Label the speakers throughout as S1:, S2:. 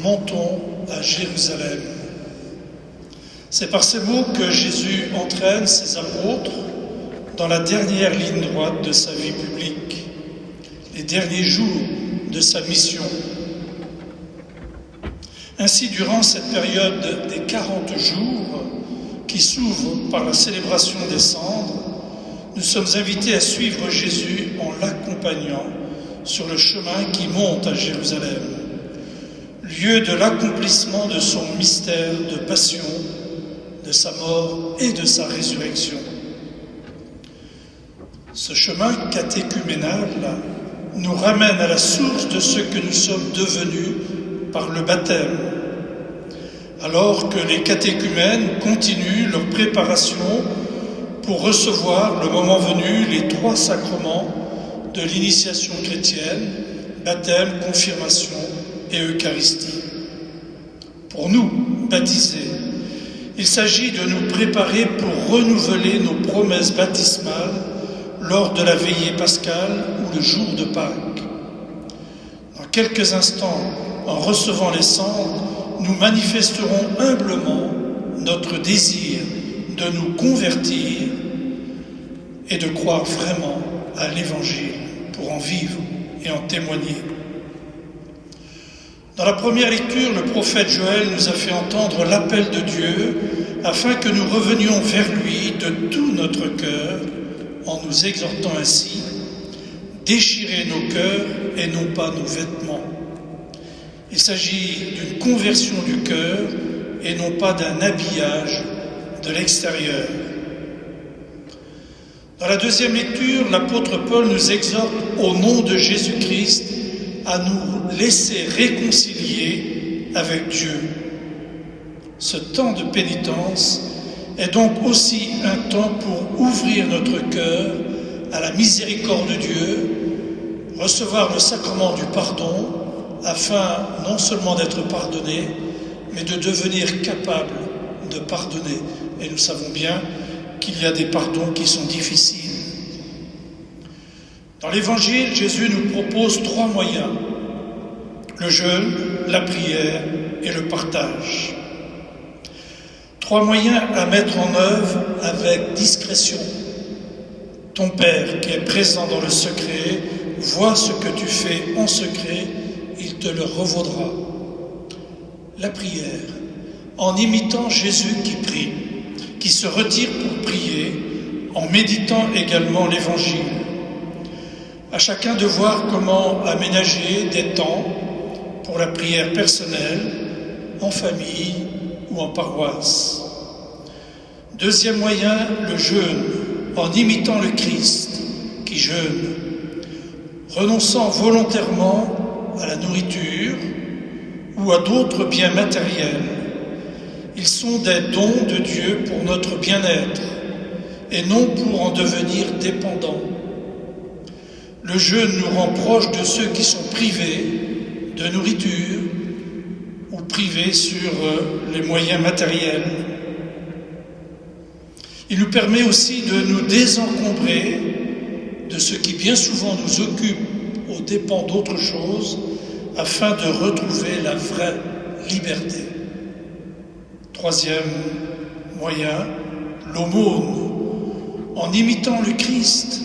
S1: montons à Jérusalem. C'est par ces mots que Jésus entraîne ses apôtres dans la dernière ligne droite de sa vie publique, les derniers jours de sa mission. Ainsi, durant cette période des 40 jours qui s'ouvre par la célébration des cendres, nous sommes invités à suivre Jésus en l'accompagnant sur le chemin qui monte à Jérusalem, lieu de l'accomplissement de son mystère de passion, de sa mort et de sa résurrection. Ce chemin catéchuménal nous ramène à la source de ce que nous sommes devenus par le baptême, alors que les catéchumènes continuent leur préparation pour recevoir, le moment venu, les 3 sacrements de l'initiation chrétienne, baptême, confirmation et Eucharistie. Pour nous, baptisés, il s'agit de nous préparer pour renouveler nos promesses baptismales lors de la veillée pascale ou le jour de Pâques. Dans quelques instants, en recevant les cendres, nous manifesterons humblement notre désir de nous convertir et de croire vraiment à l'Évangile pour en vivre et en témoigner. Dans la première lecture, le prophète Joël nous a fait entendre l'appel de Dieu afin que nous revenions vers lui de tout notre cœur en nous exhortant ainsi « Déchirez nos cœurs et non pas nos vêtements ». Il s'agit d'une conversion du cœur et non pas d'un habillage de l'extérieur. Dans la deuxième lecture, l'apôtre Paul nous exhorte au nom de Jésus-Christ à nous laisser réconcilier avec Dieu. Ce temps de pénitence est donc aussi un temps pour ouvrir notre cœur à la miséricorde de Dieu, recevoir le sacrement du pardon, afin non seulement d'être pardonné, mais de devenir capable de pardonner. Et nous savons bien qu'il y a des pardons qui sont difficiles. Dans l'Évangile, Jésus nous propose 3 moyens: le jeûne, la prière et le partage. 3 moyens à mettre en œuvre avec discrétion. Ton Père qui est présent dans le secret voit ce que tu fais en secret, il te le revaudra. La prière, en imitant Jésus qui prie, qui se retire pour prier, en méditant également l'Évangile. À chacun de voir comment aménager des temps pour la prière personnelle, en famille ou en paroisse. Deuxième moyen, le jeûne, en imitant le Christ qui jeûne, renonçant volontairement à la nourriture ou à d'autres biens matériels. Ils sont des dons de Dieu pour notre bien-être et non pour en devenir dépendants. Le jeûne nous rend proches de ceux qui sont privés de nourriture ou privés sur les moyens matériels. Il nous permet aussi de nous désencombrer de ce qui bien souvent nous occupe aux dépens d'autres choses afin de retrouver la vraie liberté. Troisième moyen, l'aumône, en imitant le Christ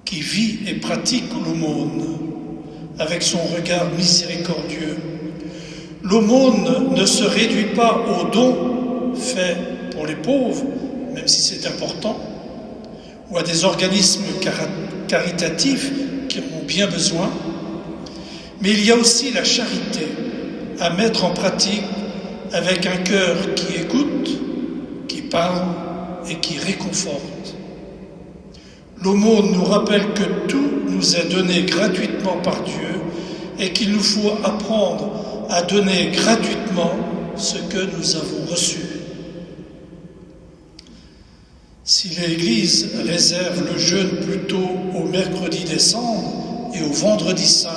S1: qui vit et pratique l'aumône avec son regard miséricordieux. L'aumône ne se réduit pas aux dons faits pour les pauvres, même si c'est important, ou à des organismes caritatifs qui en ont bien besoin, mais il y a aussi la charité à mettre en pratique avec un cœur qui écoute, qui parle et qui réconforte. L'aumône nous rappelle que tout nous est donné gratuitement par Dieu et qu'il nous faut apprendre à donner gratuitement ce que nous avons reçu. Si l'Église réserve le jeûne plutôt au mercredi des cendres et au vendredi saint,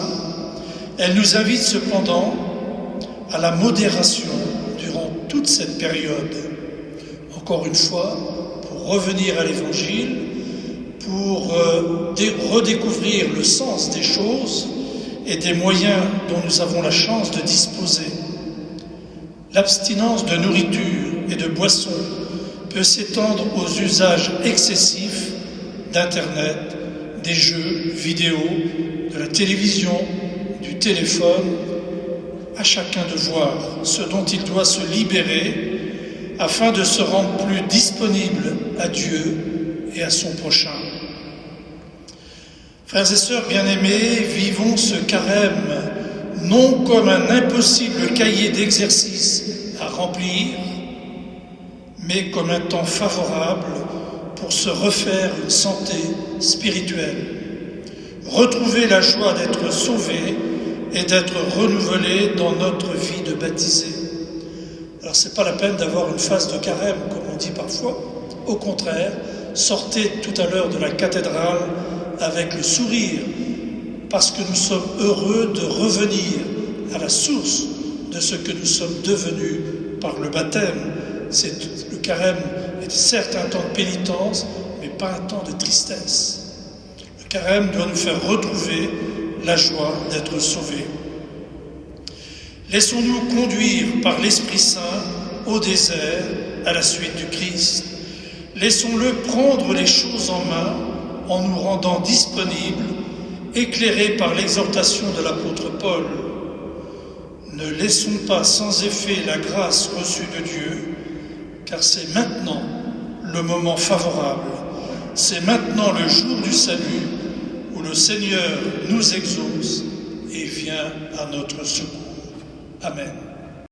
S1: elle nous invite cependant à la modération durant toute cette période. Encore une fois, pour revenir à l'Évangile, pour redécouvrir le sens des choses et des moyens dont nous avons la chance de disposer. L'abstinence de nourriture et de boissons peut s'étendre aux usages excessifs d'Internet, des jeux vidéo, de la télévision, du téléphone. À chacun de voir ce dont il doit se libérer afin de se rendre plus disponible à Dieu et à son prochain. Frères et sœurs bien-aimés, vivons ce carême non comme un impossible cahier d'exercices à remplir, mais comme un temps favorable pour se refaire une santé spirituelle, retrouver la joie d'être sauvé et d'être renouvelé dans notre vie de baptisé. Alors c'est pas la peine d'avoir une phase de carême, comme on dit parfois. Au contraire, sortez tout à l'heure de la cathédrale avec le sourire, parce que nous sommes heureux de revenir à la source de ce que nous sommes devenus par le baptême. Le carême est certes un temps de pénitence, mais pas un temps de tristesse. Le carême doit nous faire retrouver la joie d'être sauvés. Laissons-nous conduire par l'Esprit Saint au désert à la suite du Christ. Laissons-le prendre les choses en main en nous rendant disponibles, éclairés par l'exhortation de l'apôtre Paul. Ne laissons pas sans effet la grâce reçue de Dieu, car c'est maintenant le moment favorable, c'est maintenant le jour du salut où le Seigneur nous exauce et vient à notre secours. Amen.